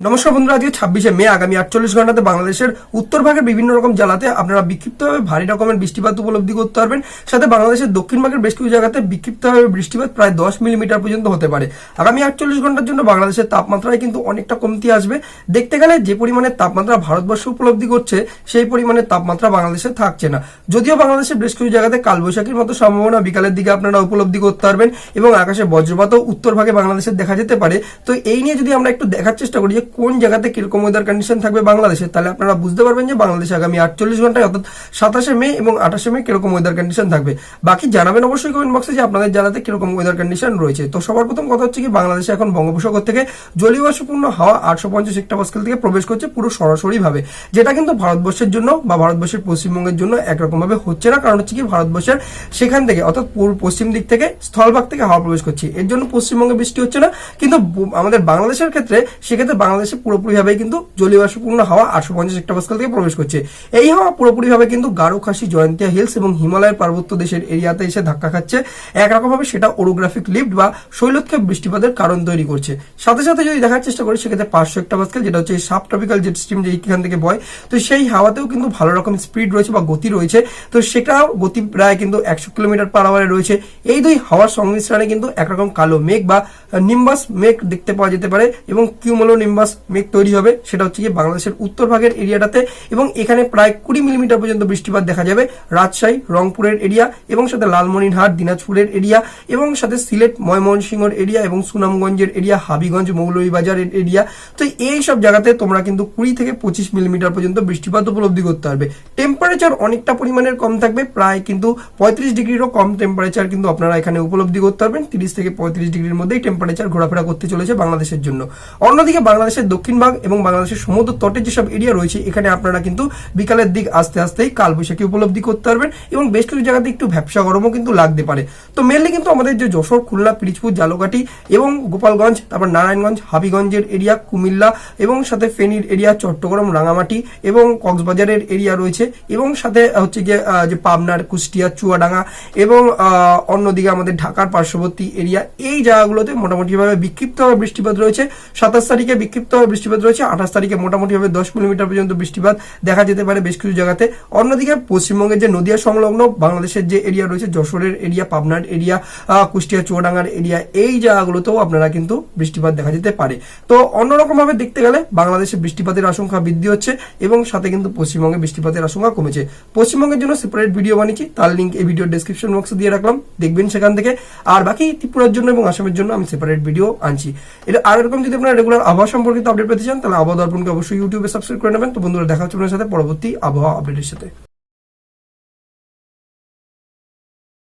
নমস্কার বন্ধুরা, আজকে 26শে মে আগামী 48 ঘন্টাতে বাংলাদেশের উত্তর ভাগের বিভিন্ন রকম জেলাতে আপনারা বিক্ষিপ্তভাবে ভারী রকমের বৃষ্টিপাত উপলব্ধি করতে পারবেন। সাথে বাংলাদেশের দক্ষিণ ভাগের বেশ কিছু জায়গাতে বিক্ষিপ্তভাবে বৃষ্টিপাত প্রায় 10 মিলিমিটার পর্যন্ত হতে পারে। আগামী 48 ঘন্টার জন্য বাংলাদেশের তাপমাত্রায় কিন্তু অনেকটা কমতি আসবে। দেখতে গেলে যে পরিমাণে তাপমাত্রা ভারতবর্ষ উপলব্ধি করছে সেই পরিমাণে তাপমাত্রা বাংলাদেশে থাকছে না। যদিও বাংলাদেশের বেশ কিছু জায়গাতে কালবৈশাখীর মতো সম্ভাবনা বিকালের দিকে আপনারা উপলব্ধি করতে পারবেন এবং আকাশে বজ্রপাতও উত্তর ভাগে বাংলাদেশে দেখা যেতে পারে। তো এই নিয়ে যদি আমরা একটু দেখার চেষ্টা করি যে কোন জায়গাতে কিরকম ওয়েদার কন্ডিশন থাকবে বাংলাদেশে, তাহলে আপনারা বুঝতে পারবেন যে বাংলাদেশে আগামী 48 ঘন্টায় অর্থাৎ 27শে মে এবং 28শে মে কিরকম ওয়েদার কন্ডিশন থাকবে। বাকি জানাবেন অবশ্যই কমেন্ট বক্সে যে আপনাদের জেলাতে কিরকম ওয়েদার কন্ডিশন রয়েছে। তো সবার প্রথম কথা হচ্ছে কি, বাংলাদেশে এখন বঙ্গোপসাগর থেকে জলীয় বাষ্পপূর্ণ হাওয়া 850 হেক্টোপাস্কেল থেকে প্রবেশ করছে পুরো সরাসরি ভাবে, যেটা কিন্তু ভারতবর্ষের জন্য বা ভারতবর্ষের পশ্চিমবঙ্গের জন্য একরকম ভাবে হচ্ছে না। কারণ হচ্ছে কি, ভারতবর্ষের সেখান থেকে অর্থাৎ পশ্চিম দিক থেকে স্থলভাগ থেকে হাওয়া প্রবেশ করছে, এর জন্য পশ্চিমবঙ্গে বৃষ্টি হচ্ছে না। কিন্তু আমাদের বাংলাদেশের ক্ষেত্রে সেক্ষেত্রে বাংলাদেশে পুরোপুরিভাবে কিন্তু জলীয় বাষ্পপূর্ণ হাওয়া 850 হেক্টোপাস্কেল থেকে প্রবেশ করছে। এই হাওয়া পুরোপুরিভাবে কিন্তু গারো, খাসি, জয়ন্তিয়া হিলস এবং হিমালয়ের পার্বত্য দেশের এরিয়াতে এসে ধাক্কা খাচ্ছে। একরকম ভাবে সেটা ওরোগ্রাফিক লিফট বা শৈলক্ষেপ বৃষ্টিপাতের কারণ তৈরি করছে। সাথে সাথে যদি দেখার চেষ্টা করি সেক্ষেত্রে 500 হেক্টোপাস্কেল, যেটা হচ্ছে সাব ট্রপিক্যাল জেট স্ট্রিম যে এখান থেকে বয়, তো সেই হাওয়াতেও কিন্তু ভালো রকম স্পিড রয়েছে বা গতি রয়েছে। তো সেটাও গতি প্রায় কিন্তু 100 কিলোমিটার পার আওয়ারে রয়েছে। এই দুই হাওয়ার সংমিশ্রণে কিন্তু একরকম কালো মেঘ বা নিম্বাস মেঘ দেখতে পাওয়া যেতে পারে এবং কিউমুলো নিম্বাস মেঘ তৈরি হবে। সেটা হচ্ছে কি বাংলাদেশের উত্তর ভাগের এরিয়াটাতে, এবং এখানে প্রায় 20 মিলিমিটার পর্যন্ত বৃষ্টিপাত দেখা যাবে রাজশাহী, রংপুরের এরিয়া এবং সাথে লালমনিরহাট, দিনাজপুরের এরিয়া এবং সাথে সিলেট, ময়মনসিংহের এরিয়া এবং সুনামগঞ্জের এরিয়া, হাবিগঞ্জ, মৌলভীবাজারের এরিয়া। তো এই সব জায়গাতে তোমরা কিন্তু 20 থেকে 25 মিলিমিটার পর্যন্ত বৃষ্টিপাত উপলব্ধি করতে পারবে। টেম্পারেচার অনেকটা পরিমাণের কম থাকবে, প্রায় কিন্তু 35 ডিগ্রিরও কম টেম্পারেচার কিন্তু আপনারা এখানে উপলব্ধি করতে পারবেন। 30 থেকে 35 ডিগ্রির মধ্যেই টেম্পারেচার ঘোরাফেরা করতে চলেছে বাংলাদেশের জন্য। অন্যদিকে বাংলাদেশের দক্ষিণ ভাগ এবং বাংলাদেশের সমুদ্র তটের যেসব এরিয়া রয়েছে, এখানে আপনারা কিন্তু বিকালের দিক আস্তে আস্তেই কালবৈশাখী উপলব্ধি করতে পারবেন এবং বেশ কিছু জায়গাতে একটু ভ্যাপসা গরমও কিন্তু লাগতে পারে। তো মেনলি কিন্তু আমাদের যে যশোর, খুলনা, পিরিজপুর, ঝালকাঠি এবং গোপালগঞ্জ, তারপর নারায়ণগঞ্জ, হাবিগঞ্জের এরিয়া, কুমিল্লা এবং সাথে ফেনীর এরিয়া, চট্টগ্রাম, রাঙামাটি এবং কক্সবাজারের এরিয়া রয়েছে এবং সাথে হচ্ছে গিয়ে যে পাবনার, কুষ্টিয়া, চুয়াডাঙ্গা এবং অন্যদিকে আমাদের ঢাকার পার্শ্ববর্তী এরিয়া, এই জায়গাগুলোতে মোটামুটিভাবে বিক্ষিপ্তভাবে বৃষ্টিপাত রয়েছে। 27 তারিখে বিক্ষিপ্তভাবে বৃষ্টিপাত রয়েছে। 28 তারিখে মোটামুটিভাবে 10 মিলিমিটার পর্যন্ত বৃষ্টিপাত দেখা যেতে পারে বেশ কিছু জায়গাতে। অন্যদিকে পশ্চিমবঙ্গের যে নদিয়া সংলগ্ন বাংলাদেশের যে এরিয়া রয়েছে, যশোরের এরিয়া, পাবনার এরিয়া, কুষ্টিয়া, চুয়াডাঙ্গার এরিয়া, এই জায়গাগুলোতেও আপনারা কিন্তু বৃষ্টিপাত দেখা যেতে পারে। তো অন্যরকম ভাবে দেখতে গেলে বাংলাদেশে বৃষ্টিপাতের আশঙ্কা বৃদ্ধি হচ্ছে এবং সাথে কিন্তু পশ্চিমবঙ্গে বৃষ্টিপাতের আশঙ্কা কমেছে। পশ্চিমবঙ্গের জন্য সেপারেট ভিডিও বানিয়েছি, তার লিঙ্ক এই ভিডিও ডেসক্রিপশন বক্সে দিয়ে রাখলাম, দেখবেন সেখান থেকে। আর বাকি ত্রিপুরার জন্য এবং আসামের জন্য আমি সেপারেট ভিডিও আনছি। এটা আর এরকম যদি আপনারা রেগুলার আবহাওয়া সম্পর্কিত আপডেট পেতে চান, তাহলে আবহাওয়া দর্পণকে অবশ্যই ইউটিউবে সাবস্ক্রাইব করে নেবেন। তো বন্ধুরা, দেখা হচ্ছে আপনার সাথে পরবর্তী আবহাওয়া আপডেটের সাথে।